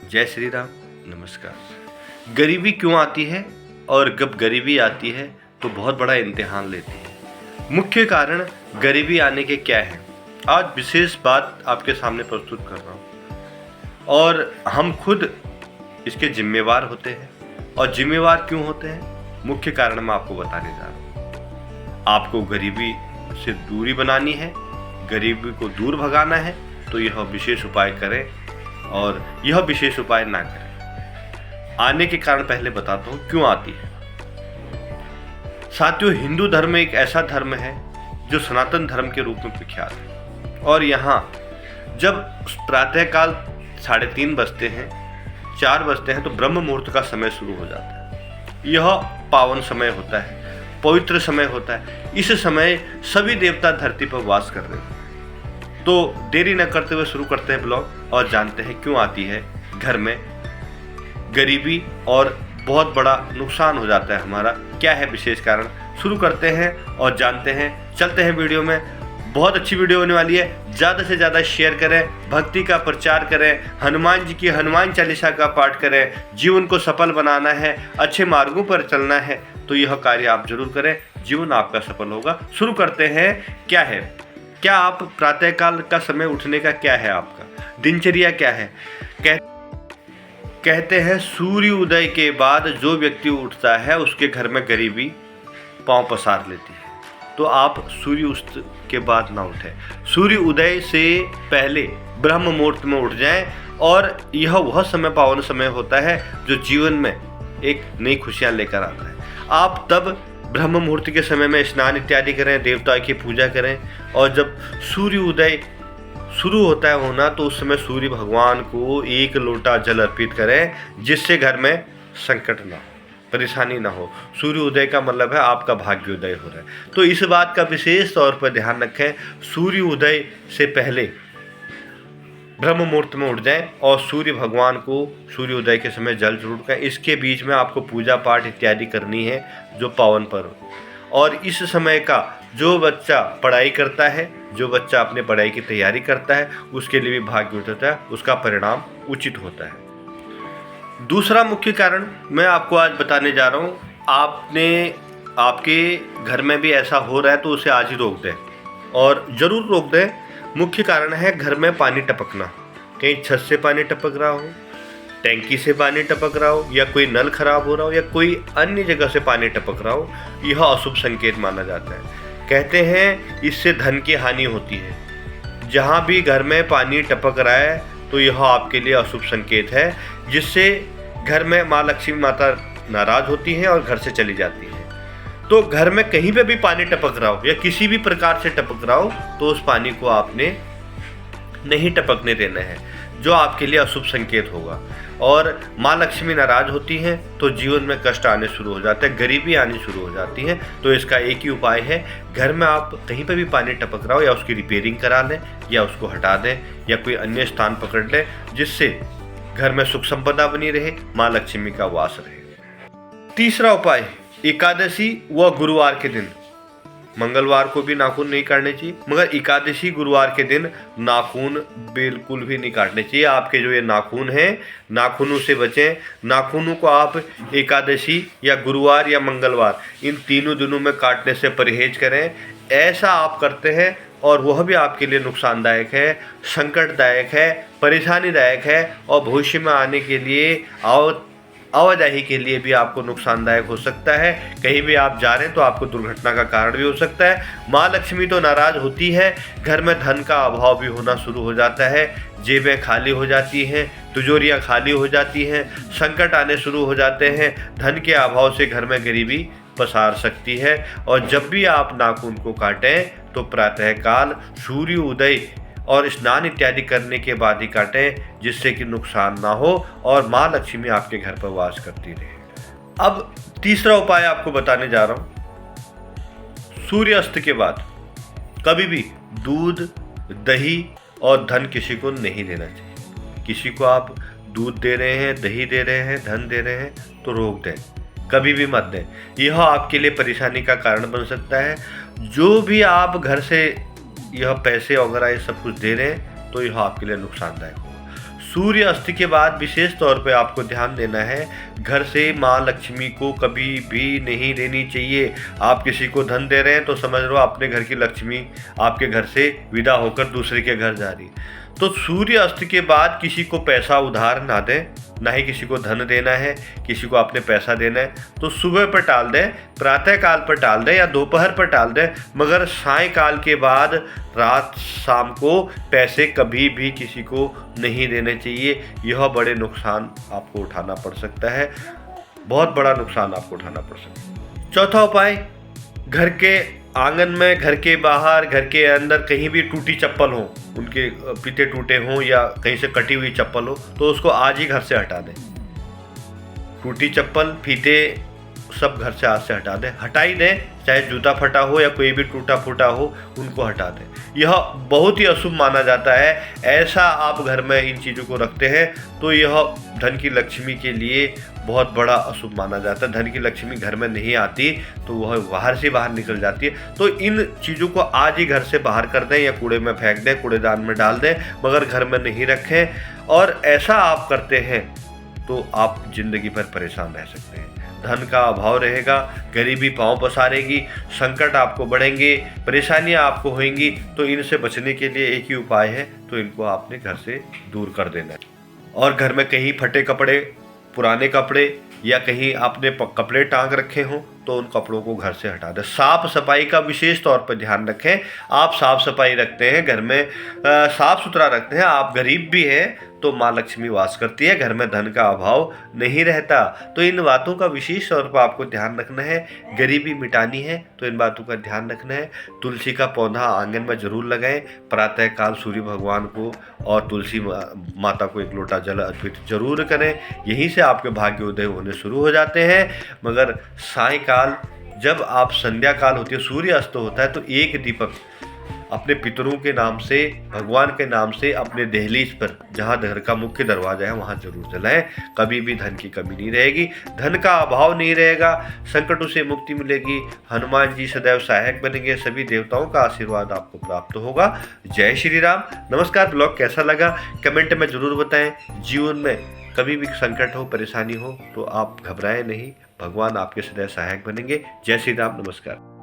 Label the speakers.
Speaker 1: जय श्री राम, नमस्कार। गरीबी क्यों आती है और जब गरीबी आती है तो बहुत बड़ा इम्तिहान लेती है। मुख्य कारण गरीबी आने के क्या हैं, आज विशेष बात आपके सामने प्रस्तुत कर रहा हूँ और हम खुद इसके जिम्मेवार होते हैं। और जिम्मेवार क्यों होते हैं, मुख्य कारण मैं आपको बताने जा रहा हूँ। आपको गरीबी से दूरी बनानी है, गरीबी को दूर भगाना है, तो यह विशेष उपाय करें और यह विशेष उपाय ना करें। आने के कारण पहले बताता हूँ क्यों आती है। साथियों, हिंदू धर्म एक ऐसा धर्म है जो सनातन धर्म के रूप में विख्यात है और यहाँ जब प्रातःकाल 3:30 बजते हैं, 4 बजते हैं तो ब्रह्म मुहूर्त का समय शुरू हो जाता है। यह पावन समय होता है, पवित्र समय होता है। इस समय सभी देवता धरती पर वास कर रहे हैं। तो देरी न करते हुए शुरू करते हैं ब्लॉग और जानते हैं क्यों आती है घर में गरीबी और बहुत बड़ा नुकसान हो जाता है हमारा। क्या है विशेष कारण, शुरू करते हैं और जानते हैं। चलते हैं वीडियो में। बहुत अच्छी वीडियो होने वाली है। ज़्यादा से ज़्यादा शेयर करें, भक्ति का प्रचार करें, हनुमान जी की हनुमान चालीसा का पाठ करें। जीवन को सफल बनाना है, अच्छे मार्गों पर चलना है तो यह कार्य आप जरूर करें, जीवन आपका सफल होगा। शुरू करते हैं। क्या है, क्या आप प्रातःकाल का समय उठने का क्या है, आपका दिनचर्या क्या है। कहते हैं सूर्य उदय के बाद जो व्यक्ति उठता है उसके घर में गरीबी पांव पसार लेती है। तो आप सूर्यास्त के बाद ना उठें, सूर्य उदय से पहले ब्रह्म मुहूर्त में उठ जाएं और यह वह समय पावन समय होता है जो जीवन में एक नई खुशियां लेकर आता है। आप तब ब्रह्म मुहूर्त के समय में स्नान इत्यादि करें, देवता की पूजा करें और जब सूर्य उदय शुरू होता है होना तो उस समय सूर्य भगवान को 1 लोटा जल अर्पित करें, जिससे घर में संकट ना हो, परेशानी ना हो। सूर्य उदय का मतलब है आपका भाग्योदय हो रहा है। तो इस बात का विशेष तौर पर ध्यान रखें, सूर्य उदय से पहले ब्रह्म मुहूर्त में उठ जाएं और सूर्य भगवान को सूर्योदय के समय जल जरूर करें। इसके बीच में आपको पूजा पाठ इत्यादि करनी है जो पावन पर्व। और इस समय का जो बच्चा पढ़ाई करता है, जो बच्चा अपने पढ़ाई की तैयारी करता है, उसके लिए भी भाग्य होता है, उसका परिणाम उचित होता है। दूसरा मुख्य कारण मैं आपको आज बताने जा रहा हूँ। आपके घर में भी ऐसा हो रहा है तो उसे आज ही रोक दें और ज़रूर रोक दें। मुख्य कारण है घर में पानी टपकना। कहीं छत से पानी टपक रहा हो, टैंकी से पानी टपक रहा हो, या कोई नल खराब हो रहा हो, या कोई अन्य जगह से पानी टपक रहा हो, यह अशुभ संकेत माना जाता है। कहते हैं इससे धन की हानि होती है। जहाँ भी घर में पानी टपक रहा है तो यह आपके लिए अशुभ संकेत है, जिससे घर में माँ लक्ष्मी माता नाराज होती हैं और घर से चली जाती हैं। तो घर में कहीं पे भी पानी टपक रहा हो या किसी भी प्रकार से टपक रहा हो तो उस पानी को आपने नहीं टपकने देना है, जो आपके लिए अशुभ संकेत होगा। और माँ लक्ष्मी नाराज होती हैं तो जीवन में कष्ट आने शुरू हो जाते हैं, गरीबी आनी शुरू हो जाती है। तो इसका एक ही उपाय है, घर में आप कहीं पर भी पानी टपक रहा हो या उसकी रिपेयरिंग करा लें या उसको हटा दें या कोई अन्य स्थान पकड़ लें, जिससे घर में सुख संपदा बनी रहे, माँ लक्ष्मी का वास रहे। तीसरा उपाय, एकादशी व गुरुवार के दिन, मंगलवार को भी नाखून नहीं काटने चाहिए, मगर एकादशी गुरुवार के दिन नाखून बिल्कुल भी नहीं काटने चाहिए। आपके जो ये नाखून हैं, नाखूनों से बचें। नाखूनों को आप एकादशी या गुरुवार या मंगलवार, इन तीनों दिनों में काटने से परहेज करें। ऐसा आप करते हैं और वह भी आपके लिए नुकसानदायक है, संकटदायक है, परेशानीदायक है और भविष्य में आने के लिए आवाजाही के लिए भी आपको नुकसानदायक हो सकता है। कहीं भी आप जा रहे हैं तो आपको दुर्घटना का कारण भी हो सकता है। माँ लक्ष्मी तो नाराज होती है, घर में धन का अभाव भी होना शुरू हो जाता है, जेबें खाली हो जाती हैं, तिजोरियाँ खाली हो जाती हैं, संकट आने शुरू हो जाते हैं। धन के अभाव से घर में गरीबी पसार सकती है। और जब भी आप नाखून को काटें तो प्रातःकाल सूर्य उदय और स्नान इत्यादि करने के बाद ही काटें, जिससे कि नुकसान ना हो और माँ लक्ष्मी आपके घर पर वास करती रहे। अब तीसरा उपाय आपको बताने जा रहा हूँ। सूर्यास्त के बाद कभी भी दूध, दही और धन किसी को नहीं देना चाहिए। किसी को आप दूध दे रहे हैं, दही दे रहे हैं, धन दे रहे हैं तो रोक दें, कभी भी मत दें। यह आपके लिए परेशानी का कारण बन सकता है। जो भी आप घर से यह पैसे वगैरह ये सब कुछ दे रहे हैं तो यह आपके लिए नुकसानदायक होगा। सूर्य अस्त के बाद विशेष तौर पे आपको ध्यान देना है, घर से माँ लक्ष्मी को कभी भी नहीं लेनी चाहिए। आप किसी को धन दे रहे हैं तो समझ लो अपने घर की लक्ष्मी आपके घर से विदा होकर दूसरे के घर जा रही है। तो सूर्य अस्त के बाद किसी को पैसा उधार ना दें, ना ही किसी को धन देना है, किसी को आपने पैसा देना है तो सुबह पर टाल दें, प्रातः काल पर टाल दें या दोपहर पर टाल दें, मगर सायंकाल के बाद रात शाम को पैसे कभी भी किसी को नहीं देने चाहिए। यह बड़े नुकसान आपको उठाना पड़ सकता है, बहुत बड़ा नुकसान आपको उठाना पड़ सकता है। चौथा उपाय, घर के आंगन में, घर के बाहर, घर के अंदर कहीं भी टूटी चप्पल हो, उनके फीते टूटे हों या कहीं से कटी हुई चप्पल हो तो उसको आज ही घर से हटा दें। टूटी चप्पल, फीते सब घर से आज से हटा दें, हटा ही दें, चाहे जूता फटा हो या कोई भी टूटा फूटा हो उनको हटा दें। यह बहुत ही अशुभ माना जाता है। ऐसा आप घर में इन चीज़ों को रखते हैं तो यह धन की लक्ष्मी के लिए बहुत बड़ा अशुभ माना जाता है। धन की लक्ष्मी घर में नहीं आती तो वह बाहर से बाहर निकल जाती है। तो इन चीज़ों को आज ही घर से बाहर कर दें या कूड़े में फेंक दें, कूड़ेदान में डाल दें, मगर घर में नहीं रखें। और ऐसा आप करते हैं तो आप जिंदगी भर परेशान रह सकते हैं। धन का अभाव रहेगा, गरीबी पांव पसारेगी, संकट आपको बढ़ेंगे, परेशानियां आपको होंगी। तो इनसे बचने के लिए एक ही उपाय है, तो इनको आपने घर से दूर कर देना है। और घर में कहीं फटे कपड़े, पुराने कपड़े या कहीं आपने कपड़े टांग रखे हों तो उन कपड़ों को घर से हटा दें। साफ सफाई का विशेष तौर पर ध्यान रखें। आप साफ सफाई रखते हैं, घर में साफ सुथरा रखते हैं, आप गरीब भी हैं तो माँ लक्ष्मी वास करती है, घर में धन का अभाव नहीं रहता। तो इन बातों का विशेष तौर पर आपको ध्यान रखना है। गरीबी मिटानी है तो इन बातों का ध्यान रखना है। तुलसी का पौधा आंगन में जरूर लगाएं। प्रातःकाल सूर्य भगवान को और तुलसी माता को एक लोटा जल अर्पित जरूर करें। यहीं से आपके भाग्य उदय होने शुरू हो जाते हैं। मगर सायंकाल जब आप संध्या काल होती है, सूर्य अस्त होता है, तो एक दीपक अपने पितरों के नाम से, भगवान के नाम से अपने दहलीज पर, जहाँ घर का मुख्य दरवाजा है, वहाँ जरूर जलाएं। कभी भी धन की कमी नहीं रहेगी, धन का अभाव नहीं रहेगा, संकटों से मुक्ति मिलेगी। हनुमान जी सदैव सहायक बनेंगे, सभी देवताओं का आशीर्वाद आपको प्राप्त होगा। जय श्री राम। नमस्कार। ब्लॉग कैसा लगा कमेंट में जरूर बताएं। जीवन में कभी भी संकट हो, परेशानी हो तो आप घबराएं नहीं, भगवान आपके सदैव सहायक बनेंगे। जय श्री राम। नमस्कार।